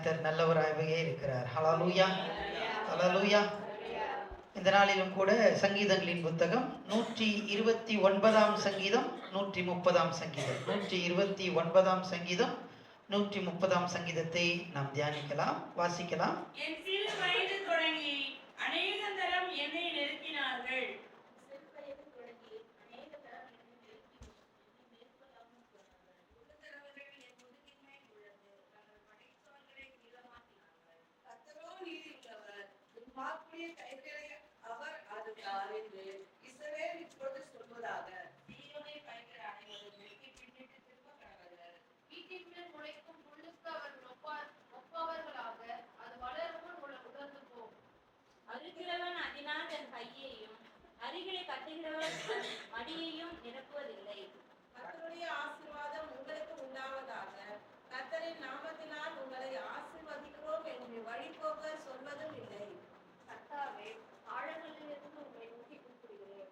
கர்த்தர் நல்லவராகவே இருக்கிறார். ஹல்லேலூயா, ஹல்லேலூயா. இந்த நாளிலும் கூட சங்கீதங்களின் புத்தகம் 129 சங்கீதம், 130 சங்கீதம், 129 சங்கீதம், 130 சங்கீதத்தை நாம் தியானிக்கலாம், வாசிக்கலாம். என் சிறு வயது தொடங்கி அநேக தரம் என்னை நெருக்கினார்கள். அவர் அதுதான் என்று இஸ்ரவேல் இப்பொழுது சொல்வதாக. சீயோனை பயங்கர அனைவரும் நெருக்கி பின்னிட்டு திரும்ப கடவர்கள். வீட்டின் மேல் முளைக்கும் புல்லுக்கு அவர்கள் ஒப்பாவர்களாக அது வளரவும் உலர்ந்து போம். அறுக்கிறவன் அதனால் தன் கையையும் அருகிலே கட்டுகிறவன் தன் மடியையும் நிரப்புவதில்லை. கர்த்தருடைய ஆசீர்வாதம் உங்களுக்கு உண்டாவதாக. கர்த்தரின் நாமத்தினால் உங்களை ஆசீர்வதிக்கிறோம் என்று வழிபோக்க சொல்வதும் இல்லை. கர்த்தாவே, ஆழங்களிலிருந்து உங்களை நோக்கி கூப்பிடுகிறேன்.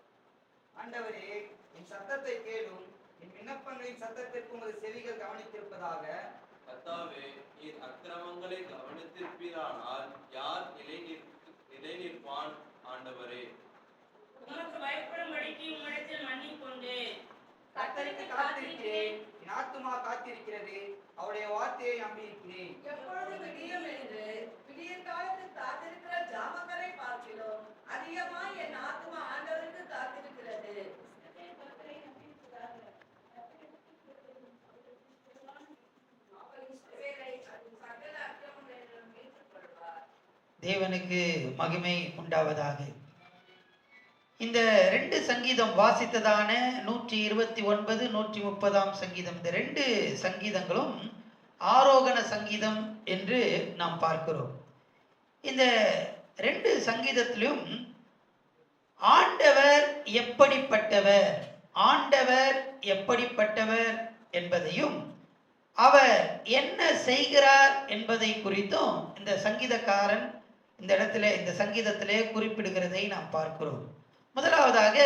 ஆண்டவரே, என் சத்தத்தை கேளும், என் விண்ணப்பங்களின் சத்தத்திற்கு உமது செவிகள் கவனித்திருப்பதாக. கர்த்தாவே, நீர் அக்கிரமங்களை கவனித்திருப்பீரானால் யார் நிலை நிற்பான்? ஆண்டவரே, உமக்கு பயப்படும்படிக்கு உம்மிடத்தில் மன்னிக்கொண்டு கர்த்தருக்கு காத்திருக்கிறேன். என் ஆத்துமா காத்திருக்கிறது, அவருடைய வார்த்தையை நம்பியிருக்கிறேன். எப்பொழுது விடியும் என்று விடியற் காலத்து காத்திருக்கிற ஜாமக்கரை பார்க்கிறோம். அதிகமாய் என் ஆத்துமா ஆண்டவருக்கு காத்திருக்கிறது. தேவனுக்கு மகிமை உண்டாவதாக. இந்த 2 சங்கீதம் வாசித்ததான 129, 130 சங்கீதம், இந்த 2 சங்கீதங்களும் ஆரோகண சங்கீதம் என்று நாம் பார்க்கிறோம். இந்த 2 சங்கீதத்திலும் ஆண்டவர் எப்படிப்பட்டவர், ஆண்டவர் எப்படிப்பட்டவர் என்பதையும் அவர் என்ன செய்கிறார் என்பதை குறித்தும் இந்த சங்கீதக்காரன் இந்த இடத்துல இந்த சங்கீதத்திலே குறிப்பிடுகிறதை நாம் பார்க்கிறோம். முதலாவதாக,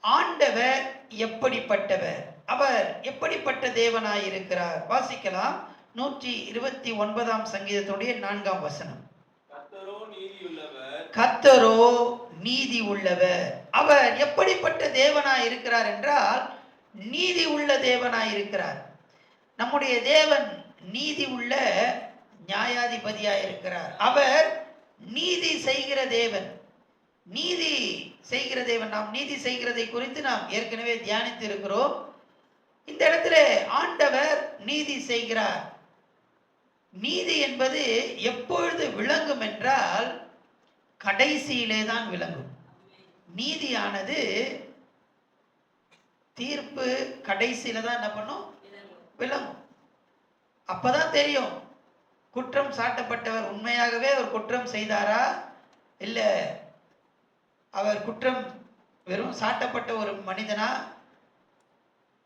ஆண்டவர் எப்படிப்பட்டவர், அவர் எப்படிப்பட்ட தேவனாயிருக்கிறார். வாசிக்கலாம். 129 சங்கீதத்துடைய 4 வசனம். கர்த்தரோ நீதியுள்ளவர், கர்த்தரோ நீதி உள்ளவர். அவர் எப்படிப்பட்ட தேவனாயிருக்கிறார் என்றால் நீதி உள்ள தேவனாயிருக்கிறார். நம்முடைய தேவன் நீதி உள்ள நியாயாதிபதியாயிருக்கிறார். அவர் நீதி செய்கிற தேவன், நீதி செய்கிற தேவன். நாம் நீதி செய்கிறதை குறித்து நாம் ஏற்கனவே தியானித்து இருக்கிறோம். இந்த இடத்துல ஆண்டவர் நீதி செய்கிறார். நீதி என்பது எப்பொழுது விளங்கும் என்றால் கடைசியிலே தான் விளங்கும். நீதியானது தீர்ப்பு கடைசியில தான் என்ன பண்ணும், விளங்கும். அப்பதான் தெரியும் குற்றம் சாட்டப்பட்டவர் உண்மையாகவே அவர் குற்றம் செய்தாரா, இல்ல அவர் குற்றம் வெறும் சாட்டப்பட்ட ஒரு மனிதனா,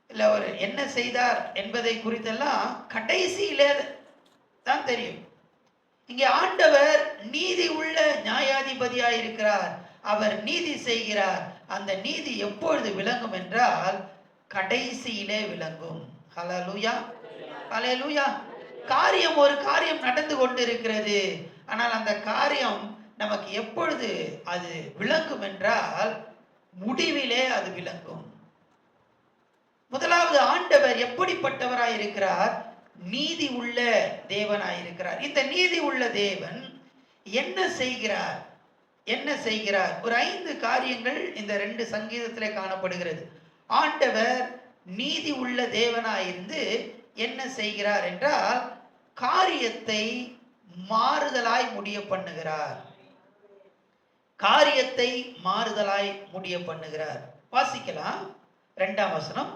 இல்ல அவர் என்ன செய்தார் என்பதை குறித்தெல்லாம் கடைசியிலே தான் தெரியும். இங்கே ஆண்டவர் நீதி உள்ள நியாயாதிபதியாய் இருக்கிறார். அவர் நீதி செய்கிறார். அந்த நீதி எப்பொழுது விளங்கும் என்றால் கடைசியிலே விளங்கும். ஹல்லேலூயா, ஹல்லேலூயா. காரியம், ஒரு காரியம் நடந்து கொண்டிருக்கிறது. ஆனால் அந்த காரியம் நமக்கு எப்பொழுது அது விளங்கும் என்றால் முடிவிலே அது விளங்கும். முதலாவது, ஆண்டவர் எப்படிப்பட்டவராயிருக்கிறார், நீதி உள்ள தேவனாயிருக்கிறார். இந்த நீதி உள்ள தேவன் என்ன செய்கிறார், என்ன செய்கிறார்? ஒரு 5 காரியங்கள் இந்த 2 சங்கீதத்திலே காணப்படுகிறது. ஆண்டவர் நீதி உள்ள தேவனாயிருந்து என்ன செய்கிறார் என்றால் காரியத்தை மாறுதலாய் முடிய பண்ணுகிறார். காரியத்தை மாறுதலாய் முடிய பண்ணுகிறார். வாசிக்கலாம். 2 வசனம்,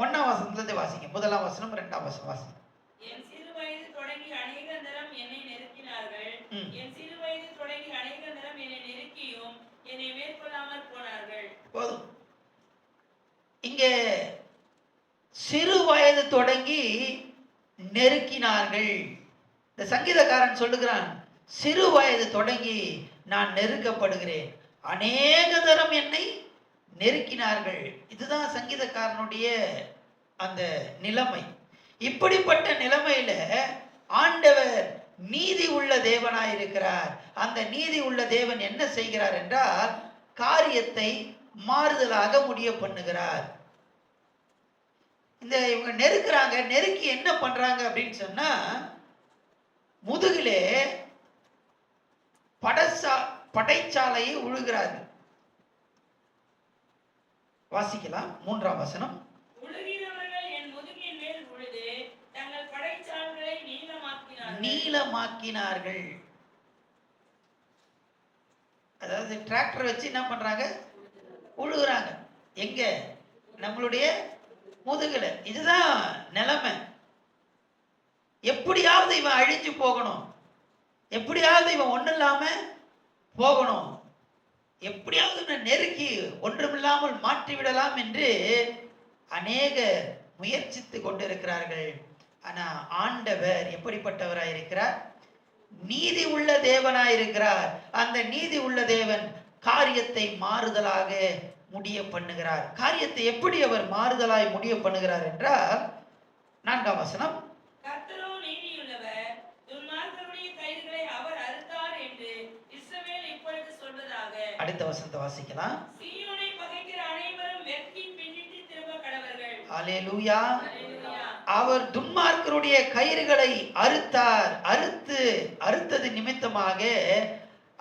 1 வசனத்திலிருந்து வாசிங்க. 1 வசனம், 2 வசனம் வாசிங்க. என் சிறு வயது தொடங்கி அநேக தரம் என்னை நெருக்கினார்கள். என் சிறு வயது தொடங்கி அநேக தரம் என்னை நெருக்கியும் என்னை மேற்கொள்ளாமல் போனார்கள். போதும். இங்கே சிறு வயது தொடங்கி நெருக்கினார்கள். இந்த சங்கீதக்காரன் சொல்லுகிறான், சிறு வயது தொடங்கி நான் நெருக்கப்படுகிறேன், அநேக தரம் என்னை நெருக்கினார்கள். இதுதான் சங்கீதக்காரனுடைய அந்த நிலைமை. இப்படிப்பட்ட நிலைமையில ஆண்டவர் நீதி உள்ள தேவனாய் இருக்கிறார். அந்த நீதி உள்ள தேவன் என்ன செய்கிறார் என்றால் காரியத்தை மாறுதலாக முடிய பண்ணுகிறார். இந்த இவங்க நெருக்குறாங்க, நெருக்கி என்ன பண்றாங்க அப்படின்னு சொன்னா முதுகிலே படைச்சாலையை உழுகிறார்கள். வாசிக்கலாம் 3ஆம் வசனம். உழுகிறவர்கள் என் முதுகின் மேல் உழுது தங்கள் படைச்சால்களை நீளமாக்கினார்கள். அதாவது டிராக்டர் வச்சு என்ன பண்றாங்க? உழுகுறாங்க. எங்க? நம்மளுடைய முதுகுல. இதுதான் நிலைமை. எப்படியாவது இவன் அழிஞ்சு போகணும், எப்படியாவது இவன் ஒண்ணு இல்லாம போகணும், எப்படியாவது நெருக்கி ஒன்றுமில்லாமல் மாற்றிவிடலாம் என்று அநேக முயற்சித்து கொண்டிருக்கிறார்கள். ஆனா ஆண்டவர் எப்படிப்பட்டவராய் இருக்கிறார்? நீதி உள்ள தேவனாய் இருக்கிறார். அந்த நீதி உள்ள தேவன் காரியத்தை மாறுதலாக முடிய பண்ணுகிறார். காரியத்தை எப்படி அவர் மாறுதலாய் முடிய பண்ணுகிறார் என்றால் 4ஆம் வசனம். கர்த்தரோ நீதியுள்ளவர், துன்மார்க்கருடைய கயிறுகளை அவர் அறுத்தார் என்று இஸ்ரவேல் இப்பொழுது சொல்வதாக. அடுத்த வசனத்தை வாசிக்கலாம். சீயோனை பகைக்கிற அனைவரும் வெட்கி பின்னிட்டு திரும்ப கடவர்கள். அல்லேலூயா. அல்லேலூயா. அவர் துன்மார்க்கருடைய கயிறுகளை அறுத்தார். அறுத்தது நிமித்தமாக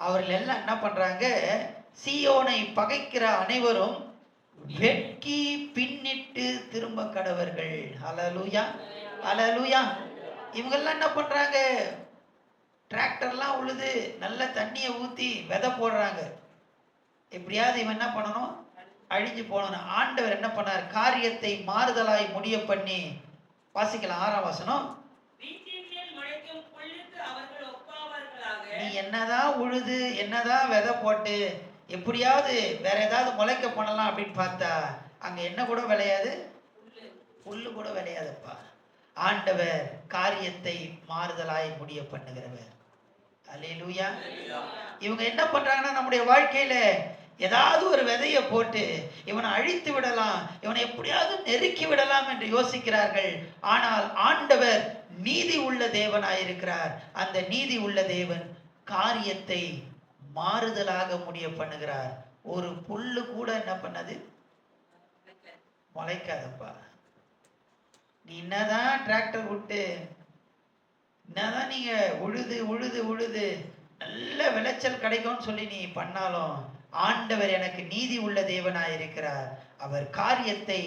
அவர்கள் எல்லாம் என்ன பண்றாங்க? சீயோனை பகைக்கிற அனைவரும் வெட்கி பின்னிட்டு திரும்ப கடவர்கள். அல்லேலூயா, அல்லேலூயா. இவங்க எல்லாம் என்ன பண்றாங்க? டிராக்டர்லாம் உழுது நல்ல தண்ணியை ஊத்தி விதை போடுறாங்க. எப்படியாவது இவன் என்ன பண்ணணும்? அழிஞ்சு போகணும். ஆண்டவர் என்ன பண்ணார்? காரியத்தை மாறுதலாய் முடிய பண்ணி. வாசிக்கலாம் 6ஆம் வசனம். வீட்டின் மேல் முளைக்கும் புல்லுக்கு அவர்கள் ஒப்பாவார்களாக. நீ என்னதான் உழுது என்னதான் விதை போட்டு எப்படியாவது வேற ஏதாவது முளைக்க பண்ணலாம் அப்படின்னு பார்த்தா அங்க என்ன கூட விளையாது, புல்லு கூட விளையாதுப்பா. ஆண்டவர் காரியத்தை மாறுதலாய் முடிய பண்ணுகிறவர். அல்லேலூயா. இவங்க என்ன பண்றாங்கன்னா நம்முடைய வாழ்க்கையில ஏதாவது ஒரு விதையை போட்டு இவனை அழித்து விடலாம், இவனை எப்படியாவது நெருக்கி விடலாம் என்று யோசிக்கிறார்கள். ஆனால் ஆண்டவர் நீதி உள்ள தேவனாயிருக்கிறார். அந்த நீதி உள்ள தேவன் காரியத்தை மாறுதலாக முடிய பண்ணுகிறார். ஒரு புல்லு கூட என்ன பண்ணது? முளைக்காதப்பா. நீ என்னதான் டிராக்டர் விட்டு என்னதான் நீங்க உழுது உழுது உழுது நல்ல விளைச்சல் கிடைக்கும்னு சொல்லி நீ பண்ணாலும் ஆண்டவர் எனக்கு நீதி உள்ள தேவனாய் இருக்கிறார். அவர் காரியத்தை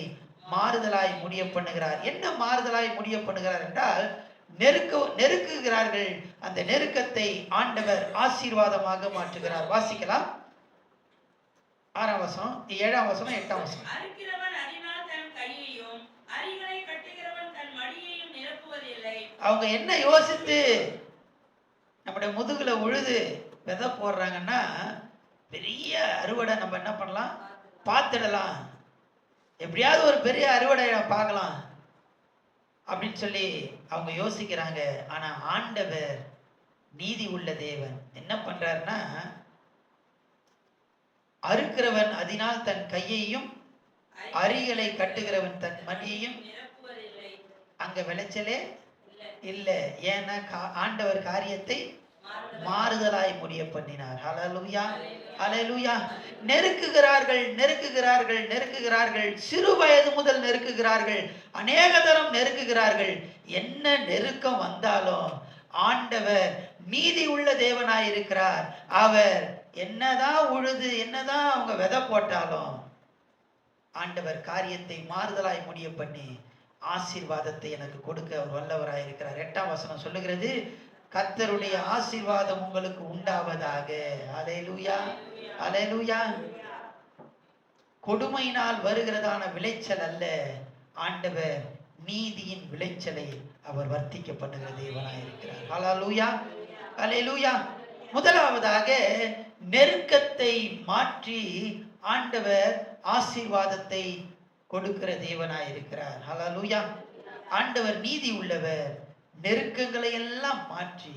மாறுதலாய் முடிய பண்ணுகிறார். என்ன மாறுதலாய் முடிய பண்ணுகிறார் என்றால் நெருக்குகிறார்கள். அந்த நெருக்கத்தை ஆண்டவர் ஆசீர்வாதமாக மாற்றுகிறார். வாசிக்கலாம் 6ஆம் வசனம், 7ஆம் வசனம், 8ஆம் வசனம். அறுக்கிறவன் அதினால் தன் கையையும் அரிகளை கட்டுகிறவன் தன் மடியையும் நிரப்புவதில்லை. அவங்க என்ன யோசித்து நம்முடைய முதுகுல உழுது விதை போடுறாங்கன்னா பெரிய அறுவடை நம்ம என்ன பண்ணலாம்? பார்த்துடலாம், எப்படியாவது ஒரு பெரிய அறுவடை பார்க்கலாம் அப்படின்னு சொல்லி அவங்க யோசிக்கிறாங்க. ஆனா ஆண்டவர் நீதி உள்ள தேவன் என்ன பண்றாருன்னா அறுக்கிறவன் அதனால் தன் கையையும் அரிகளை கட்டுகிறவன் தன் மடியையும் நிரப்புவதில்லை. அங்க விளைச்சலே இல்லை. ஏன்னா ஆண்டவர் காரியத்தை மாறுதலாய் முடிய பண்ணினார். ஹல்லேலூயா, ஹல்லேலூயா. நெருக்குகிறார்கள், நெருக்குகிறார்கள், நெருக்குகிறார்கள். சிறு வயது முதல் நெருக்குகிறார்கள், அநேக தரம் நெருக்குகிறார்கள். என்ன நெருக்கம் வந்தாலும் ஆண்டவர் நீதி உள்ள தேவனாய் இருக்கிறார். அவர் என்னதான் உழுது என்னதான் அவங்க விதை போட்டாலும் ஆண்டவர் காரியத்தை மாறுதலாய் முடிய பண்ணி ஆசீர்வாதத்தை எனக்கு கொடுக்க அவர் வல்லவராய் இருக்கிறார். 8ஆம் வசனம் சொல்லுகிறது, கர்த்தருடைய ஆசீர்வாதம் உங்களுக்கு உண்டாவதாக. அல்லேலூயா, அல்லேலூயா. கொடுமையினால் வருகிறதான விளைச்சல் அல்ல, ஆண்டவர் நீதியின் விளைச்சலை அவர் வர்த்திக்க பண்ணுகிற தேவனாய் இருக்கிறார். அல்லேலூயா, அல்லேலூயா. முதலாவதாக நெருக்கத்தை மாற்றி ஆண்டவர் ஆசீர்வாதத்தை கொடுக்கிற தேவனாய் இருக்கிறார். அல்லேலூயா. ஆண்டவர் நீதி உள்ளவர். நெருக்கங்களை எல்லாம் மாற்றி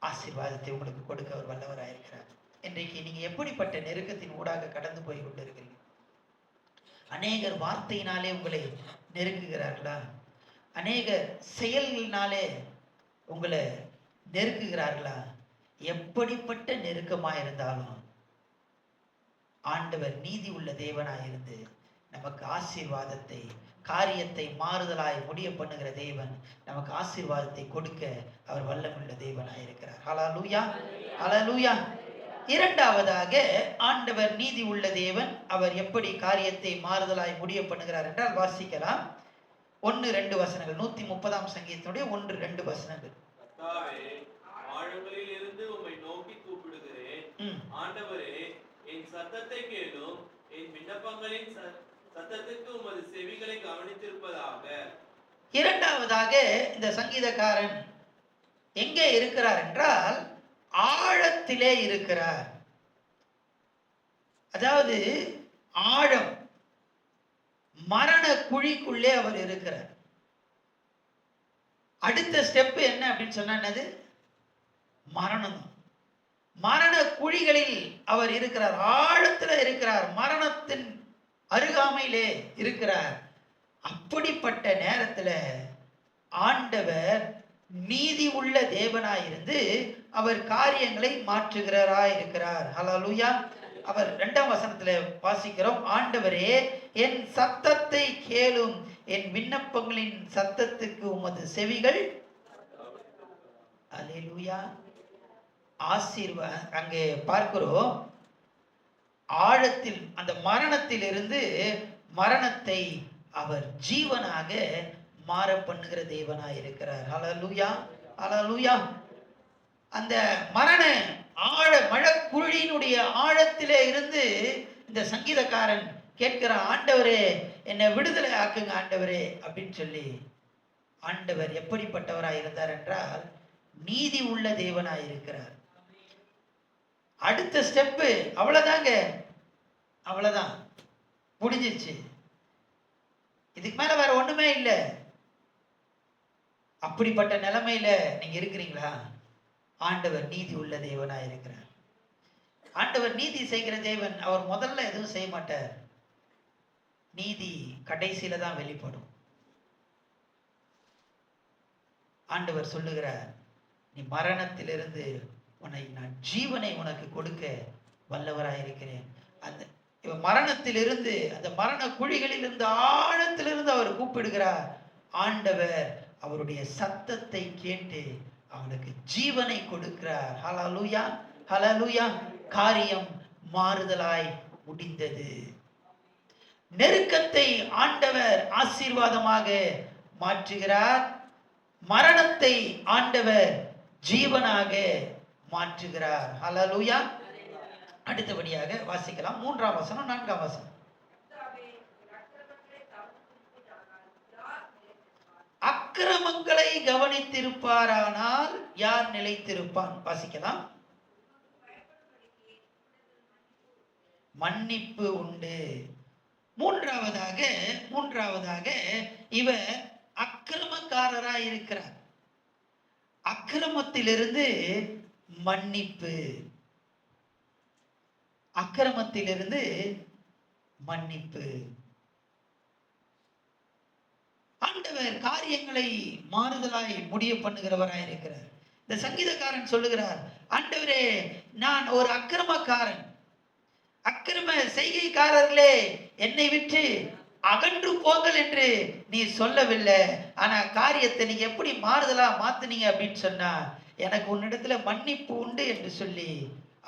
ஆசீர்வாதத்தை உங்களுக்கு கொடுக்க அவர் வல்லவராய் இருக்கிறார். இன்றைக்கு நீங்க எப்படிப்பட்ட நெருக்கத்தின் ஊடாக கடந்து போய் கொண்டிருக்கிறீங்க? அநேகர் வார்த்தையினாலே உங்களை நெருக்குகிறார்களா? அநேக செயல்களினாலே உங்களை நெருக்குகிறார்களா? எப்படிப்பட்ட நெருக்கமாக இருந்தாலும் ஆண்டவர் நீதி உள்ள தேவனாயிருந்து நமக்கு ஆசீர்வாதத்தை, காரியத்தை மாறுதலாய் முடிய பண்ணுகிற தேவன், நமக்கு ஆசீர்வாதத்தை கொடுக்க அவர் வல்லமுள்ள தேவனாயிருக்கிறார். ஹல்லேலூயா, ஹல்லேலூயா. இரண்டாவதாக, ஆண்டவர் நீதி உள்ள தேவன். அவர் எப்படி காரியத்தை மாறுதலாய் முடிய பண்ணுகிறார் என்றால் வாசிக்கலாம். 1-2 வசனங்கள். 130ஆம் சங்கீதத்தினுடைய 1-2 வசனங்கள். கர்த்தாவே, ஆழங்களில் இருந்து உம்மை நோக்கி கூப்பிடுகிறேன். ஆண்டவரே, என் சத்தத்தை கேளும். என் விண்ணப்பங்களின் சத்தத்துக்கு உமது செவிகளை கவனித்திருப்பதாக. இரண்டாவதாக, இந்த சங்கீதக்காரன் எங்கே இருக்கிறார் என்றால் ஆழத்திலே இருக்கிறார். அதாவது ஆழம், மரண குழிக்குள்ளே அவர் இருக்கிறார். அடுத்த ஸ்டெப் என்ன அப்படின்னு சொன்னா என்னது? மரணம். மரண குழிகளில் அவர் இருக்கிறார், ஆழத்துல இருக்கிறார், மரணத்தின் அருகாமையிலே இருக்கிறார். அப்படிப்பட்ட நேரத்துல ஆண்டவர் நீதி உள்ள தேவனாயிருந்து அவர் காரியங்களை மாற்றுகிறாராய் இருக்கிறார். ஹல்லேலூயா. அவர் 2ஆம் வசனத்துல வாசிக்கிறோம், ஆண்டவரே என் சத்தத்தை கேளும், என் விண்ணப்பங்களின் சத்தத்துக்கு உமது செவிகள். அல்லேலூயா. அங்கே பார்க்கிறோம், ஆழத்தில் அந்த மரணத்திலிருந்து மரணத்தை அவர் ஜீவனாக மாற பண்ணுகிற தேவனாய் இருக்கிறார். ஹல்லேலூயா, ஹல்லேலூயா. அந்த மரண மழக்குழியினுடைய ஆழத்திலே இருந்து இந்த சங்கீதக்காரன் கேட்கிற, ஆண்டவரே என்னை விடுதலை ஆக்குங்க ஆண்டவரே அப்படின்னு சொல்லி. ஆண்டவர் எப்படிப்பட்டவராய் இருந்தார் என்றால் நீதி உள்ள தேவனாய் இருக்கிறார். அடுத்த ஸ்டெப்பு அவ்வளவுதாங்க, அவ்வளவுதான், முடிஞ்சிருச்சு. இதுக்கு மேல வேற ஒண்ணுமே இல்லை. அப்படிப்பட்ட நிலைமையில நீங்க இருக்கிறீங்களா? ஆண்டவர் நீதி உள்ள தேவனா இருக்கிறார். ஆண்டவர் நீதி செய்கிற தேவன். அவர் முதல்ல எதுவும் செய்ய மாட்டார், நீதி கடைசியில தான் வெளிப்படும். ஆண்டவர் சொல்லுகிறார், நீ மரணத்திலிருந்து உன்னை நான் ஜீவனை உனக்கு கொடுக்க வல்லவராயிருக்கிறேன். அந்த மரணத்திலிருந்து, அந்த மரண குழிகளிலிருந்து, ஆழத்திலிருந்து அவர் கூப்பிடுகிறார். ஆண்டவர் அவருடைய சத்தத்தை கேட்டு அவனுக்கு ஜீவனை கொடுக்கிறார். ஹல்லேலூயா, ஹல்லேலூயா. காரியம் மாறுதலாய் முடிந்தது. நெருக்கத்தை ஆண்டவர் ஆசீர்வாதமாக மாற்றுகிறார். மரணத்தை ஆண்டவர் ஜீவனாக மாற்றுகிறார். ஹல்லேலூயா. அடுத்தபடியாக வாசிக்கலாம் 3ஆம் வசனம் 4ஆம் வசனம். அக்கிரமங்களை கவனித்திருப்பாரானால் யார் நிலைத்திருப்பான்? வாசிக்கலாம். மன்னிப்பு உண்டு. மூன்றாவதாக இவர் அக்கிரமக்காரராய் இருக்கிறார். அக்கிரமத்திலிருந்து மன்னிப்பு, அக்கிரமத்திலிருந்து மன்னிப்பு. ஆண்டவர் காரியங்களை மாறுதலாய் முடிய பண்ணுகிறவராய் இருக்கிறார். இந்த சங்கீதக்காரன் சொல்லுகிறார், ஆண்டவரே நான் ஒரு அக்கிரமக்காரன், அக்கிரம செய்கைக்காரர்களே என்னை விட்டு அகன்று போங்கள் என்று நீ சொல்லவில்லை. ஆனா காரியத்தை நீங்க எப்படி மாறுதலா மாத்துனீங்க அப்படின்னு சொன்னா, எனக்கு உன்னிடத்துல மன்னிப்பு உண்டு என்று சொல்லி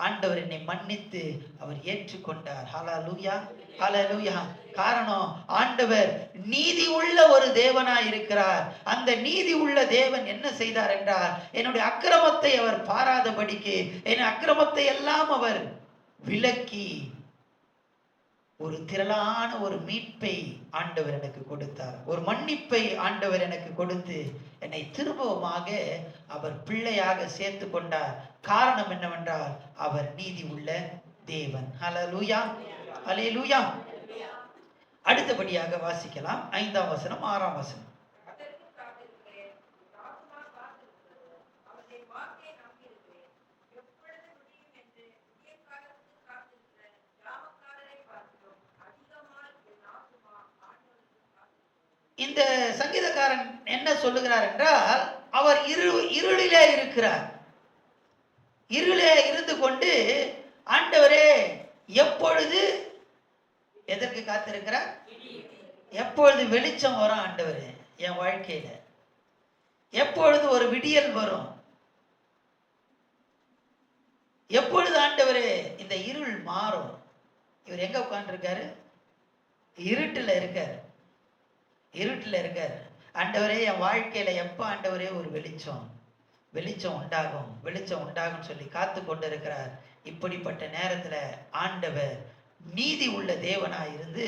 ஆண்டவர் என்னை மன்னித்து அவர் ஏற்றுக்கொண்டார். ஹல்லேலூயா, ஹல்லேலூயா. காரணம், ஆண்டவர் நீதி உள்ள ஒரு தேவனாய் இருக்கிறார். அந்த நீதி உள்ள தேவன் என்ன செய்தார் என்றால், என்னுடைய அக்கிரமத்தை அவர் பாராதபடிக்கு, என் அக்கிரமத்தை எல்லாம் அவர் விலக்கி ஒரு திரளான ஒரு மீட்பை ஆண்டவர் எனக்கு கொடுத்தார். ஒரு மன்னிப்பை ஆண்டவர் எனக்கு கொடுத்து என்னை திரும்பவுமாக அவர் பிள்ளையாக சேர்த்து கொண்டார். காரணம் என்னவென்றால் அவர் நீதி உள்ள தேவன். ஹல்லேலூயா, ஹல்லேலூயா. அடுத்தபடியாக வாசிக்கலாம் 5ஆம் வசனம் 6ஆம் வசனம். இந்த சங்கீதக்காரன் என்ன சொல்லுகிறார் என்றால், அவர் இருளிலே இருக்கிறார். இருளே இருந்து கொண்டு ஆண்டவரே எப்பொழுது எதற்கு காத்திருக்கிறார்? எப்பொழுது வெளிச்சம் வரும் ஆண்டவரே என் வாழ்க்கையில, எப்பொழுது ஒரு விடியல் வரும், எப்பொழுது ஆண்டவரே இந்த இருள் மாறும். இவர் எங்க உட்கார்ந்துருக்காரு? இருட்டுல இருக்காரு. இருட்டுல இருக்காரு. ஆண்டவரே என் வாழ்க்கையில எப்ப ஆண்டவரே ஒரு வெளிச்சம் உண்டாகும், வெளிச்சம் உண்டாகும் சொல்லி காத்து கொண்டு இருக்கிறார். இப்படிப்பட்ட நேரத்துல ஆண்டவர் நீதி உள்ள தேவனாய் இருந்து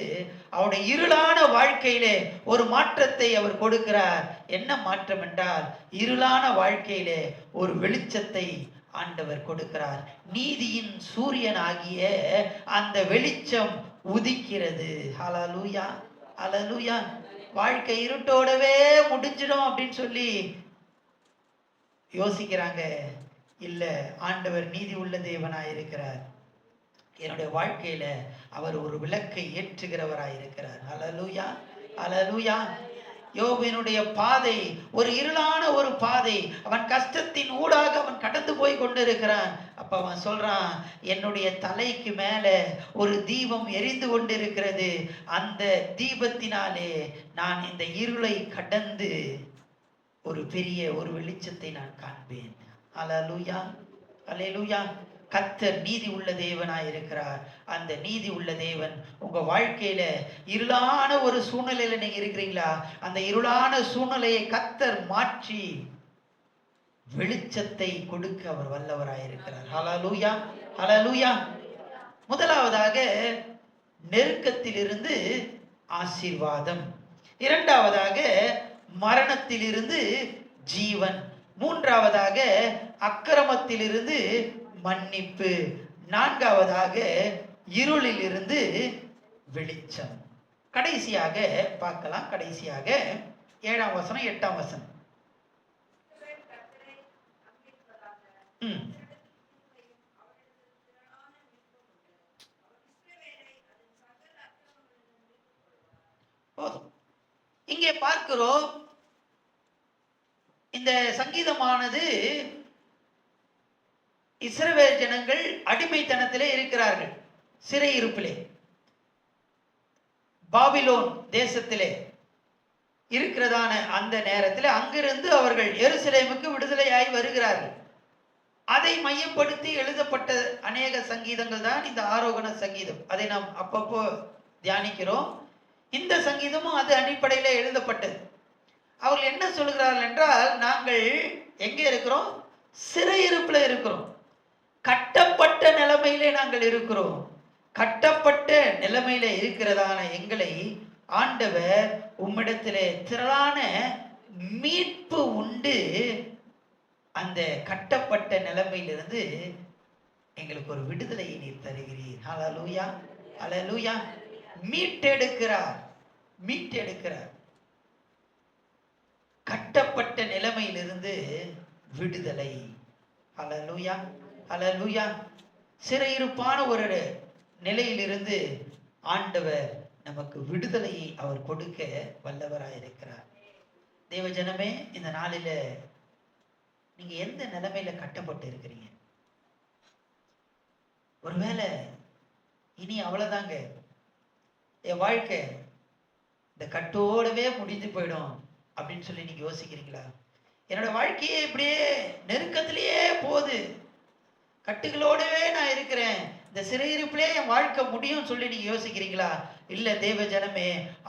அவருடைய இருளான வாழ்க்கையிலே ஒரு மாற்றத்தை அவர் கொடுக்கிறார். என்ன மாற்றம் என்றால், இருளான வாழ்க்கையிலே ஒரு வெளிச்சத்தை ஆண்டவர் கொடுக்கிறார். நீதியின் சூரியன் ஆகிய அந்த வெளிச்சம் உதிக்கிறது. ஹல்லேலூயா, ஹல்லேலூயா. வாழ்க்கை இருட்டோடவே முடிஞ்சிடும் அப்படின்னு சொல்லி யோசிக்கிறாங்க. இல்ல, ஆண்டவர் நீதி உள்ள தேவனாய் இருக்கிறார். என்னுடைய வாழ்க்கையில அவர் ஒரு விளக்கை ஏற்றுகிறவராய் இருக்கிறார். ஹல்லேலூயா, ஹல்லேலூயா. யோபினுடைய பாதை ஒரு இருளான ஒரு பாதை. அவன் கஷ்டத்தின் ஊடாக அவன் கடந்து போய் கொண்டிருக்கிறான். அப்ப அவன் சொல்றான், என்னுடைய தலைக்கு மேல ஒரு தீபம் எரிந்து கொண்டிருக்கிறது. அந்த தீபத்தினாலே நான் இந்த இருளை கடந்து ஒரு பெரிய ஒரு வெளிச்சத்தை நான் காண்பேன். ஹல்லேலூயா, ஹல்லேலூயா. கர்த்தர் நீதி உள்ள தேவனாய் இருக்கிறார். அந்த நீதி உள்ள தேவன் உங்க வாழ்க்கையில இருளான ஒரு சூழ்நிலையில நீங்க இருக்கிறீங்களா? அந்த இருளான சூழ்நிலையை கர்த்தர் மாற்றி வெளிச்சத்தை கொடுக்க அவர் வல்லவராய் இருக்கிறார். ஹல்லேலூயா, ஹல்லேலூயா. முதலாவதாக நெருக்கத்திலிருந்து ஆசீர்வாதம், இரண்டாவதாக மரணத்திலிருந்து ஜீவன், மூன்றாவதாக அக்கிரமத்திலிருந்து மன்னிப்பு, நான்காவதாக இருளில் இருந்து வெளிச்சம். கடைசியாக பார்க்கலாம். கடைசியாக 7ஆம் வசனம் 8ஆம் வசனம். போதும். இங்கே பார்க்கிறோம், இந்த சங்கீதமானது இஸ்ரவேல் ஜனங்கள் அடிமைத்தனத்திலே இருக்கிறார்கள், சிறையிருப்பிலே, பாபிலோன் தேசத்திலே இருக்கிறதான அந்த நேரத்தில் அங்கிருந்து அவர்கள் எருசலேமுக்கு விடுதலையாய் வருகிறார்கள். அதை மையப்படுத்தி எழுதப்பட்ட அநேக சங்கீதங்கள் தான் இந்த ஆரோகண சங்கீதம். அதை நாம் அப்பப்போ தியானிக்கிறோம். இந்த சங்கீதமும் அது அடிப்படையில் எழுதப்பட்டது. அவர்கள் என்ன சொல்கிறார்கள் என்றால், நாங்கள் எங்கே இருக்கிறோம்? சிறையிருப்பில் இருக்கிறோம். கட்டப்பட்ட நிலைமையிலே நாங்கள் இருக்கிறோம். கட்டப்பட்ட நிலைமையில இருக்கிறதான எங்களை ஆண்டவர் உம்மிடத்திலே திரளான மீட்பு உண்டு. அந்த கட்டப்பட்ட நிலைமையிலிருந்து எங்களுக்கு ஒரு விடுதலையை நீர் தருகிறீர். ஹல்லேலூயா, ஹல்லேலூயா. மீட்டெடுக்கிறார், மீட்டெடுக்கிறார். கட்டப்பட்ட நிலைமையிலிருந்து விடுதலை. ஹல்லேலூயா, ஹல்லேலூயா. சிறையிருப்பான ஒரு நிலையிலிருந்து ஆண்டவர் நமக்கு விடுதலையை அவர் கொடுக்க வல்லவராயிருக்கிறார். தேவஜனமே, இந்த நாளில நீங்க எந்த நிலைமையில கட்டப்பட்டு இருக்கிறீங்க? ஒருவேளை இனி அவ்வளவுதாங்க, என் வாழ்க்கை இந்த கட்டோடவே முடிந்து போயிடும் அப்படின்னு சொல்லி நீங்க யோசிக்கிறீங்களா? என்னோட வாழ்க்கையே இப்படியே நெருக்கத்திலேயே போகுது, கட்டுகளோடவே நான் இருக்கிறேன், இந்த சிறையிருப்பிலே என் வாழ்க்கை முடியும் சொல்லி நீங்க யோசிக்கிறீங்களா? இல்ல தேவ ஜனமே,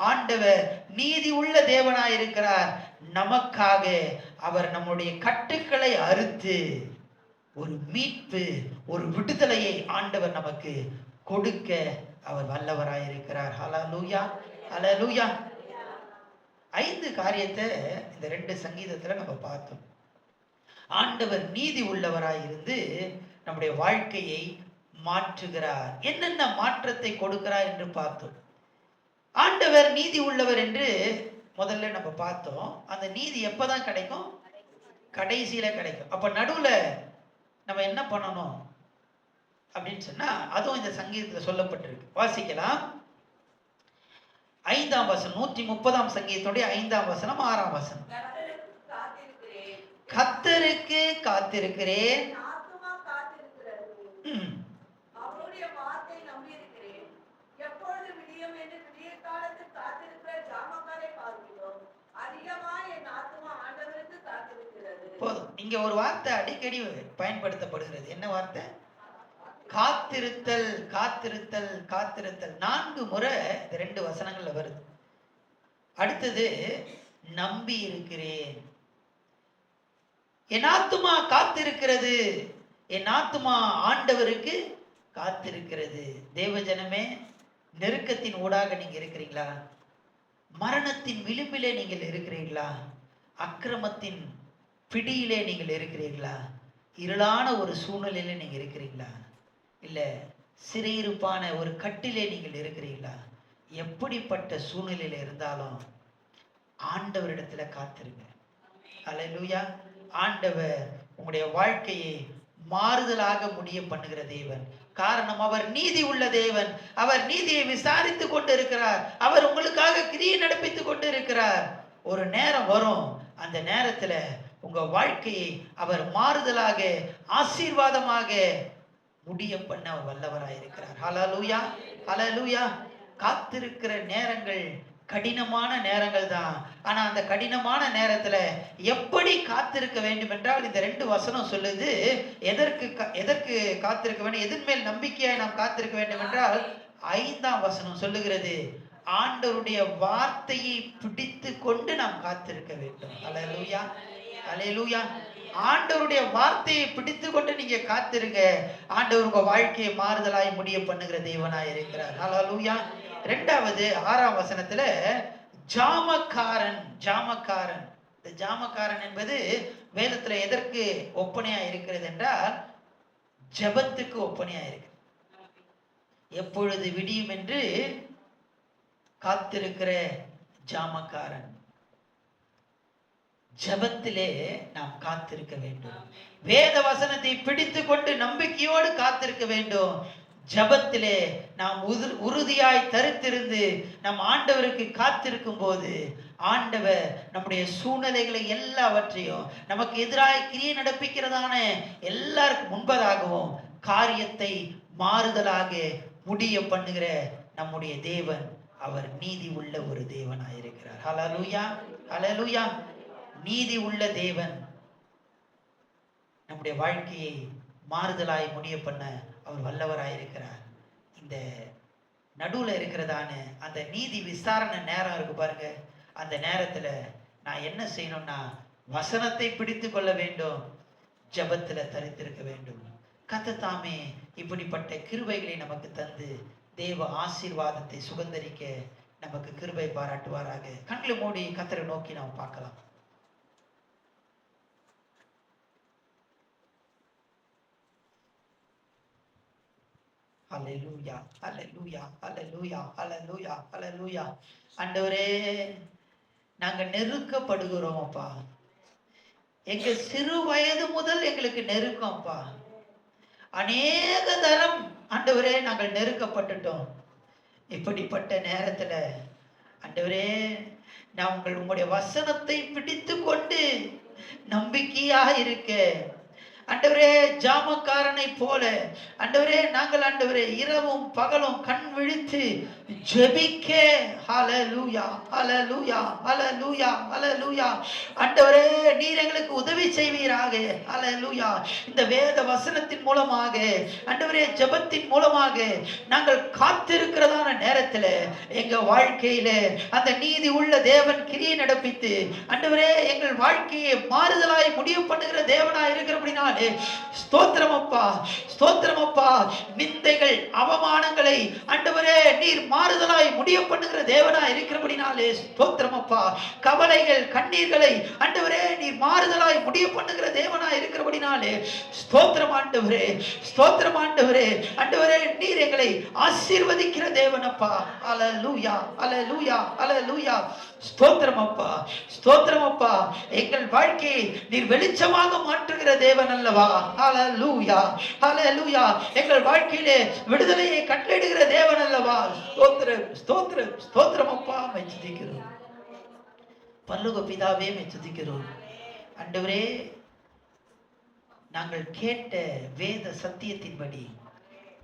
ஆண்டவர் நீதி உள்ள தேவனாய் இருக்கிறார். நமக்காக அவர் நம்முடைய கட்டுக்களை அறுத்து ஒரு மீட்பு, ஒரு விடுதலையை ஆண்டவர் நமக்கு கொடுக்க அவர் வல்லவராய் இருக்கிறார். ஹல்லேலூயா, ஹல்லேலூயா. 5 காரியத்தை இந்த 2 சங்கீதத்துல நம்ம பார்த்தோம். ஆண்டவர் நீதி உள்ளவராய் இருந்து நம்முடைய வாழ்க்கையை மாற்றுகிறார். என்னென்ன மாற்றத்தை கொடுக்கிறார் என்று பார்த்தோம். ஆண்டவர் நீதி உள்ளவர் என்று முதல்ல நம்ம பார்த்தோம். அந்த நீதி எப்பதான் கிடைக்கும்? கடைசியில கிடைக்கும். அப்ப நடுவுல நம்ம என்ன பண்ணணும் அப்படின்னு சொன்னா, அதுவும் இந்த சங்கீதத்துல சொல்லப்பட்டிருக்கு. வாசிக்கலாம். 5ஆம் வசனம், 130ஆம் சங்கீதத்துடைய 5ஆம் வசனம் 6ஆம் வசனம். கர்த்தருக்கு காத்திருக்கிறேன். என் ஆத்துமா காத்திருக்கிறது. ம். அவருடைய வார்த்தை நம்பியிருக்கிறேன். எப்பொழுது விடியும் என்று விடிய காலத்தில் காத்திருக்கிற ஜாமக்காரை பார்க்கிறோம். அதிகமாய் என் ஆத்துமா ஆண்டவருக்கு காத்திருக்கிறது. போதும். இங்க ஒரு வார்த்தை அடிக்கடி பயன்படுத்தப்படுகிறது. என்ன வார்த்தை? காத்திருத்தல், காத்திருத்தல், காத்திருத்தல். 4 முறை இந்த 2 வசனங்கள்ல வருது. அடுத்தது நம்பி இருக்கிறேன். என் ஆத்துமா காத்திருக்கிறது. என் ஆத்துமா ஆண்டவருக்கு காத்திருக்கிறது. தேவஜனமே, நெருக்கத்தின் ஊடாக நீங்க இருக்கிறீங்களா? மரணத்தின் விளிம்பிலே நீங்கள் இருக்கிறீர்களா? அக்கிரமத்தின் பிடியிலே நீங்கள் இருக்கிறீர்களா? இருளான ஒரு சூழ்நிலையில நீங்க இருக்கிறீங்களா? இல்ல சிறையிருப்பான ஒரு கட்டிலே நீங்கள் இருக்கிறீர்களா? எப்படிப்பட்ட சூழ்நிலையில இருந்தாலும் ஆண்டவரிடத்துல காத்திருங்க. அல்லேலூயா. ஆண்டவர் உங்களுடைய வாழ்க்கையை மாறுதலாக முடிய பண்ணுகிற தேவன். காரணம், அவர் நீதி உள்ள தேவன். அவர் நீதியை விசாரித்து கொண்டு இருக்கிறார். அவர் உங்களுக்காக கிரியை நடப்பித்து கொண்டு இருக்கிறார். ஒரு நேரம் வரும், அந்த நேரத்துல உங்க வாழ்க்கையை அவர் மாறுதலாக ஆசீர்வாதமாக முடிய பண்ண அவர் வல்லவராயிருக்கிறார். ஹல்லேலூயா, ஹல்லேலூயா. காத்திருக்கிற நேரங்கள் கடினமான நேரங்கள் தான். ஆனா அந்த கடினமான நேரத்துல எப்படி காத்திருக்க வேண்டும் என்றால் இந்த 2 வசனம் சொல்லுது. எதற்கு காத்திருக்க வேண்டும், எதன் மேல் நம்பிக்கையாய் நாம் காத்திருக்க வேண்டும் என்றால் 5ஆம் வசனம் சொல்லுகிறது, ஆண்டவருடைய வார்த்தையை பிடித்து கொண்டு நாம் காத்திருக்க வேண்டும். அல்லேலூயா, அல்லேலூயா. ஆண்டவருடைய வார்த்தையை பிடித்து கொண்டு நீங்க காத்திருங்க. ஆண்டவர் உங்க வாழ்க்கையை மாறுதலாய் முடிய பண்ணுகிற தேவனாய் இருக்கிறார். அல்லேலூயா. 2வது 6ஆம் வசனத்துல ஜாமக்காரன், ஜாமக்காரன். இந்த ஜாமக்காரன் என்பது வேதத்துல எதற்கு ஒப்பனையா இருக்கிறது என்றால் ஜெபத்துக்கு ஒப்பனையா இருக்கு. எப்பொழுது விடியும் என்று காத்திருக்கிற ஜாமக்காரன். ஜெபத்திலே நாம் காத்திருக்க வேண்டும். வேத வசனத்தை பிடித்து கொண்டு நம்பிக்கையோடு காத்திருக்க வேண்டும். ஜெபத்திலே நாம் உறுதியாய் தரித்திருந்து நம் ஆண்டவருக்கு காத்திருக்கும் போது ஆண்டவர் நம்முடைய சூழ்நிலைகளை எல்லாவற்றையும் நமக்கு எதிராக கிரியை நடப்பிக்கிறதான எல்லாருக்கும் முன்பதாகவும் காரியத்தை மாறுதலாக முடிய பண்ணுகிற நம்முடைய தேவன் அவர் நீதி உள்ள ஒரு தேவனாயிருக்கிறார். ஹல்லேலூயா, ஹல்லேலூயா. நீதி உள்ள தேவன் நம்முடைய வாழ்க்கையை மாறுதலாய் முடிய பண்ண அவர் வல்லவராயிருக்கிறார். இந்த நடுவுல இருக்கிறதான அந்த நீதி விசாரணை நேரம் இருக்கு பாருங்க. அந்த நேரத்துல நான் என்ன செய்யணும்னா வசனத்தை பிடித்து கொள்ள வேண்டும், ஜெபத்துல தரித்திருக்க வேண்டும். கர்த்தர் தாமே இப்படிப்பட்ட கிருபைகளை நமக்கு தந்து தேவ ஆசீர்வாதத்தை சுகந்தரிக்க நமக்கு கிருபை பாராட்டுவாராக. கண்களை மூடி கர்த்தரை நோக்கி நாம் பார்க்கலாம். ஹல்லேலூயா, ஹல்லேலூயா, ஹல்லேலூயா, ஹல்லேலூயா, ஹல்லேலூயா. ஆண்டவரே, நாங்க நெருக்கப்படுகிறோம் அப்பா. எங்க சிறு வயது முதல் எங்களுக்கு நெருக்கம் அப்பா. அநேக தரம் ஆண்டவரே நாங்கள் நெருக்கப்பட்டுட்டோம். இப்படிப்பட்ட நேரத்துல ஆண்டவரே நாங்கள் உங்களுடைய வசனத்தை பிடித்து கொண்டு நம்பிக்கையா இருக்க ஆண்டவரே ஜாமக்காரனை போல ஆண்டவரே நாங்கள் ஆண்டவரே இரவும் பகலும் கண் விழித்து ஜெபிக்க. ஹல்லேலூயா, ஹல்லேலூயா, ஹல்லேலூயா, ஹல்லேலூயா. ஆண்டவரே நீர் எங்களுக்கு உதவி செய்வீராக. ஹல்லேலூயா. இந்த வேத வசனத்தின் மூலமாக ஆண்டவரே ஜெபத்தின் மூலமாக நாங்கள் காத்திருக்கிறதான நேரத்துல எங்க வாழ்க்கையில அந்த நீதி உள்ள தேவன் கிரியை நடப்பித்து ஆண்டவரே எங்கள் வாழ்க்கையை மாறுதலாய் முடிவு பண்ணுகிற தேவனாய் இருக்கிறபடினாலே ஸ்தோத்திரம் அப்பா, ஸ்தோத்திரம் அப்பா. நிந்தைகள் அவமானங்களை ஆண்டவரே நீர் மாறுதலாய் முடிய பண்ணுகிற தேவனாய் இருக்கிறபடினாலே ஸ்தோத்திரம் அப்பா. கவலைகள் கண்ணீர்களை ஆண்டவரே நீர் மாறுதலாய் முடிய பண்ணுகிற தேவனாய் இருக்கிறபடினாலே ஸ்தோத்திரம் ஆண்டவரே, ஸ்தோத்திரம் ஆண்டவரே. ஆண்டவரே நீர் எங்களை ஆசீர்வதிக்கிற தேவன் அப்பா. ஹல்லேலூயா, ஹல்லேலூயா, ஹல்லேலூயா. ஸ்தோத்திரம் அப்பா, ஸ்தோத்திரம் அப்பா. எங்கள் வாழ்க்கையை நீர் வெளிச்சமாக மாற்றுகிற தேவன் அல்லவா. ஹல்லேலூயா, ஹல்லேலூயா. எங்கள் வாழ்க்கையிலே விடுதலையை கட்டளையிடுகிற தேவன் அல்லவா. ஸ்தோத்திரம், ஸ்தோத்திரம், ஸ்தோத்திரம் அப்பா. மை துதிக்கிறோம் பரலோக பிதாவே, மை துதிக்கிறோம் ஆண்டவரே. நாங்கள் கேட்ட வேத சத்தியத்தின்படி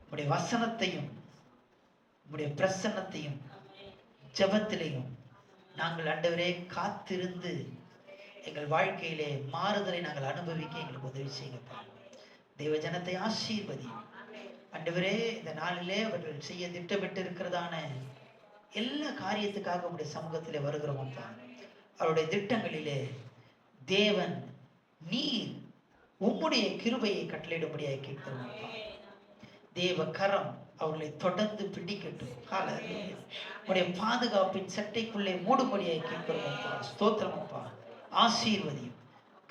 உம்முடைய வசனத்தையும் உம்முடைய பிரசன்னத்தையும் ஜெபத்திலையும் நாங்கள் ஆண்டவரே காத்திருந்து எங்கள் வாழ்க்கையிலே மாறுதலை நாங்கள் அனுபவிக்க எங்களுக்கு உதவி செய்யுங்கப்பா. தேவ ஜனத்தை ஆசீர்வதி ஆண்டவரே. இந்த நாளிலே அவர்கள் செய்ய திட்டமிட்டு இருக்கிறதான எல்லா காரியத்துக்காக உடைய சமூகத்திலே வருகிறோம்ப்பா. அவருடைய திட்டங்களிலே தேவன் நீர் உம்முடைய கிருபையை கட்டளையிடும்படியாக கேட்கிறோம்ப்பா. தேவ கரம் அவர்களை தொடர்ந்து பிடிக்கட்டும். ஹல்லேலூயா. உடைய பாதுகாப்பின் சட்டைக்குள்ளே மூடும்படியாக கேட்கிறோம்ப்பா. ஸ்தோத்திரமப்பா. ஆசீர்வதியும்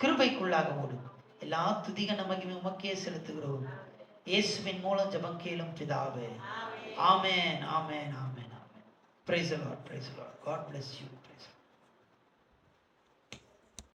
கிருபைக்குள்ளாக மூடும். எல்லா துதிக மகிமை உமக்கே செலுத்துகிறோம். இயேசுவின் மூலம் ஜெபம் கேளும் பிதாவே. ஆமென், ஆமென், ஆமென், ஆமென். Praise the Lord, praise the Lord. God bless you.